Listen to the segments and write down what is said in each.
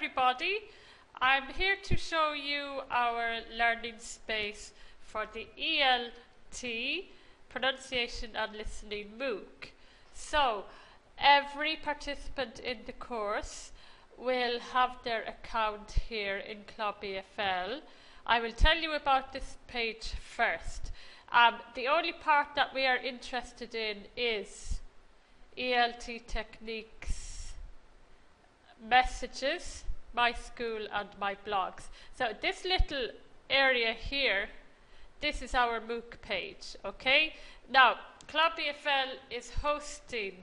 everybody. I'm here to show you our learning space for the ELT, Pronunciation and Listening MOOC. So, every participant in the course will have their account here in ClubEFL. I will tell you about this page first. The only part that we are interested in is ELT techniques, messages, my school and my blogs. So this little area here, this is our MOOC page, okay? Now, ClubEFL is hosting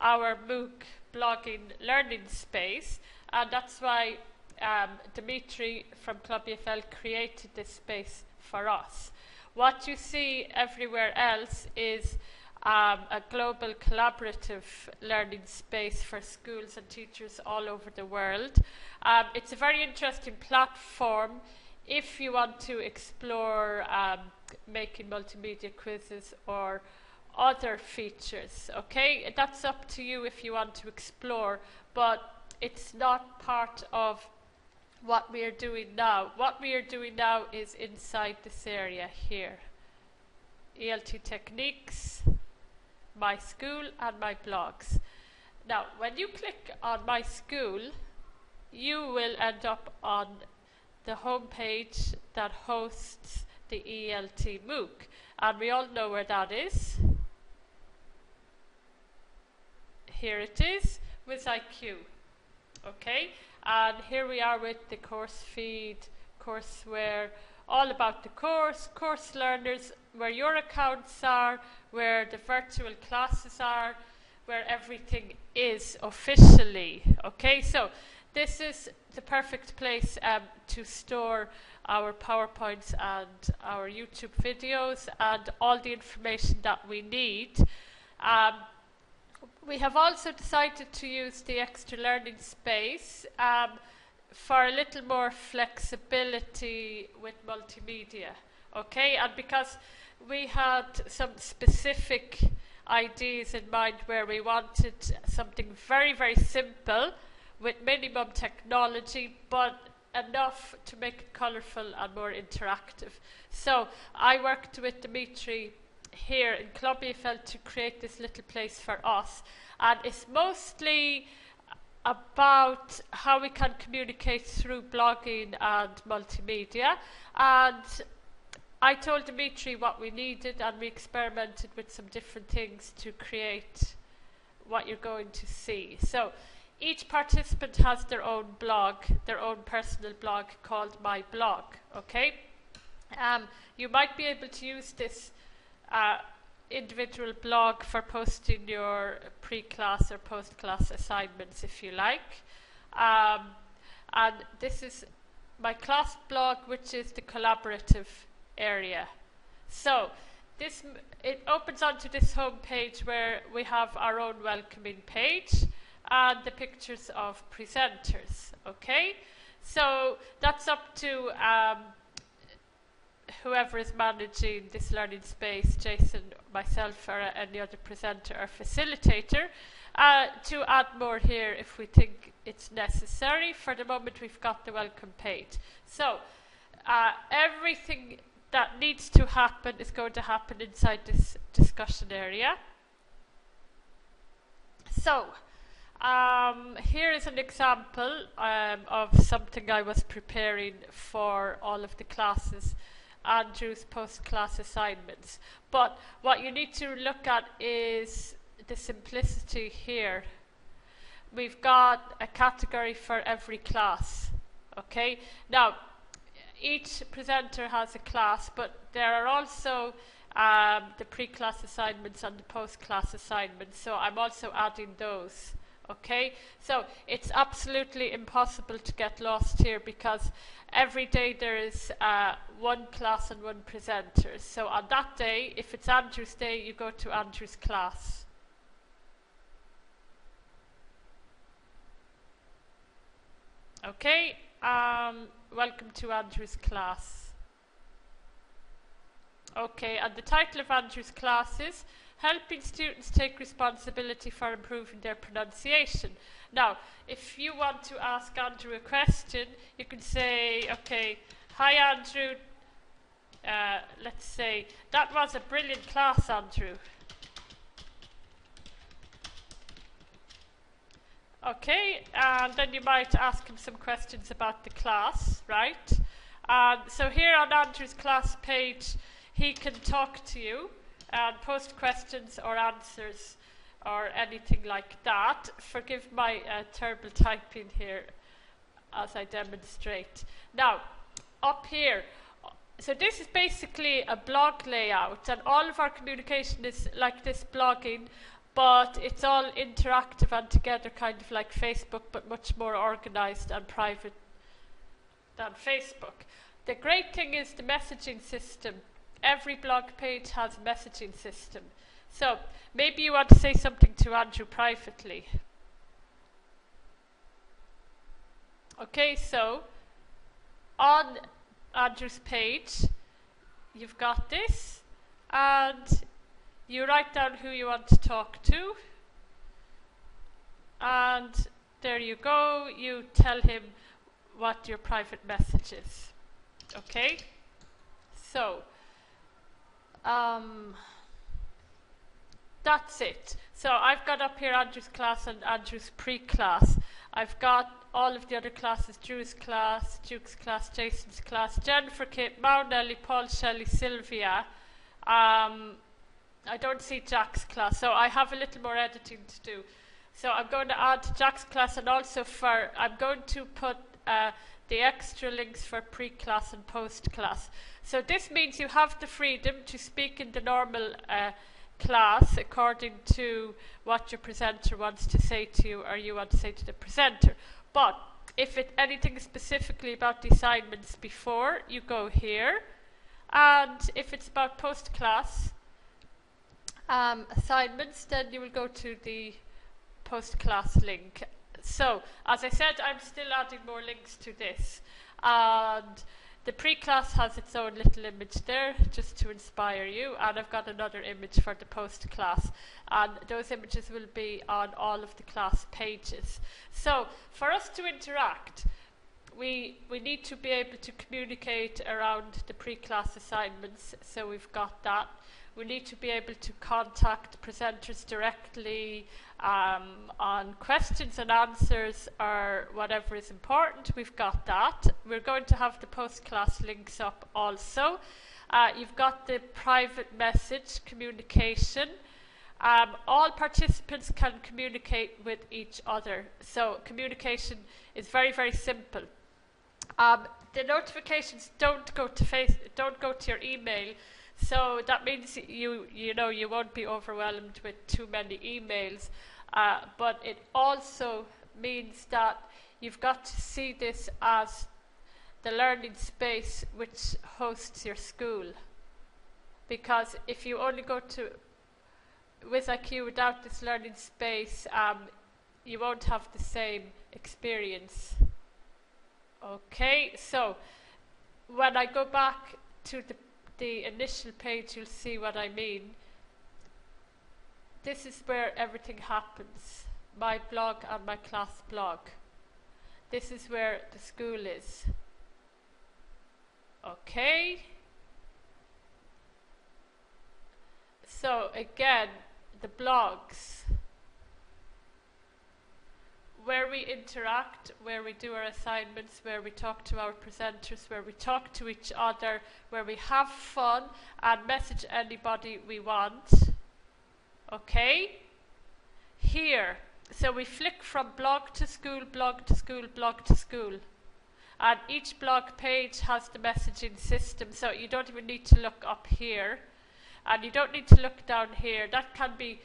our MOOC blogging learning space, and that's why Dimitri from ClubEFL created this space for us. What you see everywhere else is a global collaborative learning space for schools and teachers all over the world. It's a very interesting platform if you want to explore making multimedia quizzes or other features, okay? That's up to you if you want to explore, but it's not part of what we are doing now. What we are doing now is inside this area here. ELT techniques, my school and my blogs. Now, when you click on my school, you will end up on the home page that hosts the ELT MOOC. And we all know where that is. Here it is, WiziQ. Okay, and here we are with the course feed, courseware, all about the course learners, where your accounts are, where the virtual classes are, where everything is officially. Okay, so this is the perfect place to store our PowerPoints and our YouTube videos and all the information that we need. We have also decided to use the extra learning space for a little more flexibility with multimedia, okay? And because we had some specific ideas in mind where we wanted something very, very simple with minimum technology, but enough to make it colourful and more interactive. So I worked with Dimitri here in ClubEFL to create this little place for us, and it's mostly about how we can communicate through blogging and multimedia. And I told Dimitri what we needed, and we experimented with some different things to create what you're going to see. So each participant has their own blog, their own personal blog called My Blog, okay? You might be able to use this individual blog for posting your pre-class or post-class assignments if you like. And this is my class blog, which is the collaborative area. So it opens onto this home page where we have our own welcoming page and the pictures of presenters, okay? So that's up to whoever is managing this learning space, Jason, myself, or any other presenter or facilitator, to add more here if we think it's necessary. For the moment, we've got the welcome page. So everything that needs to happen is going to happen inside this discussion area. So here is an example of something I was preparing for all of the classes, Andrew's post-class assignments. But what you need to look at is the simplicity here. We've got a category for every class, okay? Now, each presenter has a class, but there are also the pre-class assignments and the post-class assignments, so I'm also adding those. Okay, so it's absolutely impossible to get lost here because every day there is one class and one presenter. So on that day, if it's Andrew's day, you go to Andrew's class. Okay, welcome to Andrew's class. Okay, and the title of Andrew's class is helping students take responsibility for improving their pronunciation. Now, if you want to ask Andrew a question, you can say, okay, hi Andrew, let's say, that was a brilliant class, Andrew. Okay, and then you might ask him some questions about the class, right? So here on Andrew's class page, he can talk to you and post questions or answers or anything like that. Forgive my terrible typing here as I demonstrate. Now, up here, so this is basically a blog layout, and all of our communication is like this blogging, but it's all interactive and together, kind of like Facebook, but much more organized and private than Facebook. The great thing is the messaging system. Every blog page has a messaging system. So maybe you want to say something to Andrew privately. Okay, so on Andrew's page, you've got this, and you write down who you want to talk to, and there you go, you tell him what your private message is. Okay? So, that's it. So I've got up here Andrew's class and Andrew's pre-class. I've got all of the other classes, Drew's class, Duke's class, Jason's class, Jennifer, Kate, Mao, Nelly, Paul, Shelley, Sylvia. I don't see Jack's class, so I have a little more editing to do. So I'm going to add Jack's class, and also I'm going to put the extra links for pre-class and post-class. So this means you have the freedom to speak in the normal class according to what your presenter wants to say to you or you want to say to the presenter. But if anything specifically about the assignments before, you go here. And if it's about post-class assignments, then you will go to the post-class link. So, as I said, I'm still adding more links to this. And the pre-class has its own little image there, just to inspire you. And I've got another image for the post-class. And those images will be on all of the class pages. So, for us to interact, we need to be able to communicate around the pre-class assignments. So we've got that. We need to be able to contact presenters directly on questions and answers or whatever is important. We've got that. We're going to have the post-class links up also. You've got the private message communication. All participants can communicate with each other. So communication is very, very simple. The notifications don't go to your email. So that means you won't be overwhelmed with too many emails, but it also means that you've got to see this as the learning space which hosts your school. Because if you only go to WiziQ without this learning space, you won't have the same experience. Okay, so when I go back to the initial page, you'll see what I mean. This is where everything happens. My blog and my class blog. This is where the school is. Okay. So again, the blogs, where we interact, where we do our assignments, where we talk to our presenters, where we talk to each other, where we have fun and message anybody we want. Okay? Here. So we flick from blog to school, blog to school, blog to school. And each blog page has the messaging system, so you don't even need to look up here. And you don't need to look down here. That can be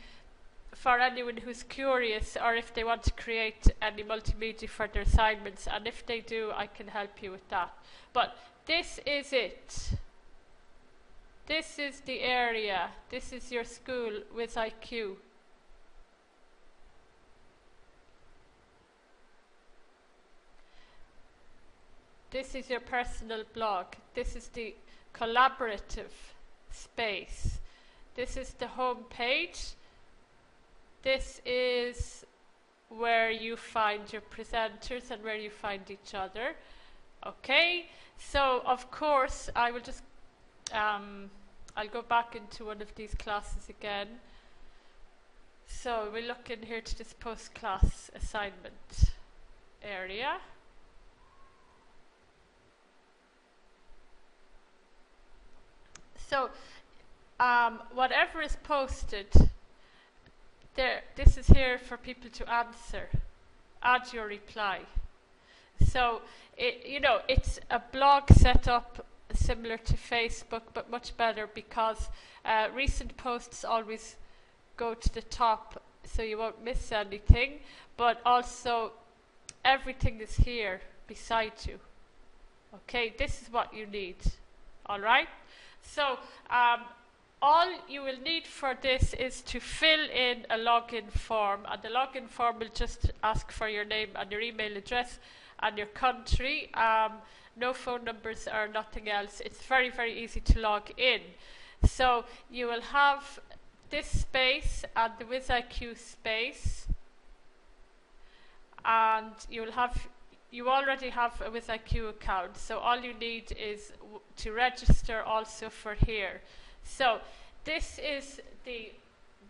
for anyone who's curious, or if they want to create any multimedia for their assignments, and if they do, I can help you with that. But this is it. This is the area. This is your school WiziQ. This is your personal blog. This is the collaborative space. This is the home page. This is where you find your presenters and where you find each other. Okay, so of course I will just I'll go back into one of these classes again. So we look in here to this post-class assignment area. So whatever is posted there, this is here for people to answer. Add your reply. So it's a blog setup similar to Facebook, but much better, because recent posts always go to the top, so you won't miss anything, but also everything is here beside you. Okay, this is what you need. All right, so all you will need for this is to fill in a login form, and the login form will just ask for your name and your email address and your country. No phone numbers or nothing else. It's very, very easy to log in. So you will have this space and the WiziQ space, and you already have a WiziQ account, so all you need is to register also for here. So this is the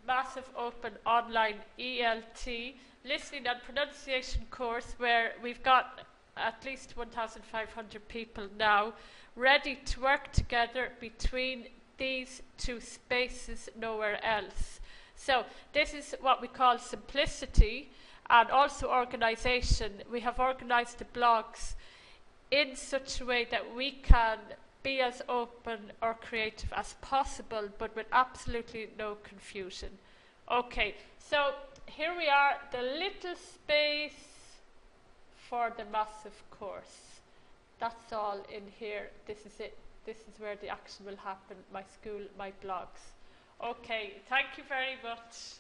massive open online ELT listening and pronunciation course, where we've got at least 1,500 people now ready to work together between these two spaces, nowhere else. So this is what we call simplicity and also organization. We have organized the blogs in such a way that we can be as open or creative as possible, but with absolutely no confusion. Okay, so here we are, the little space for the massive course. That's all in here. This is it. This is where the action will happen. My school, my blogs. Okay, thank you very much.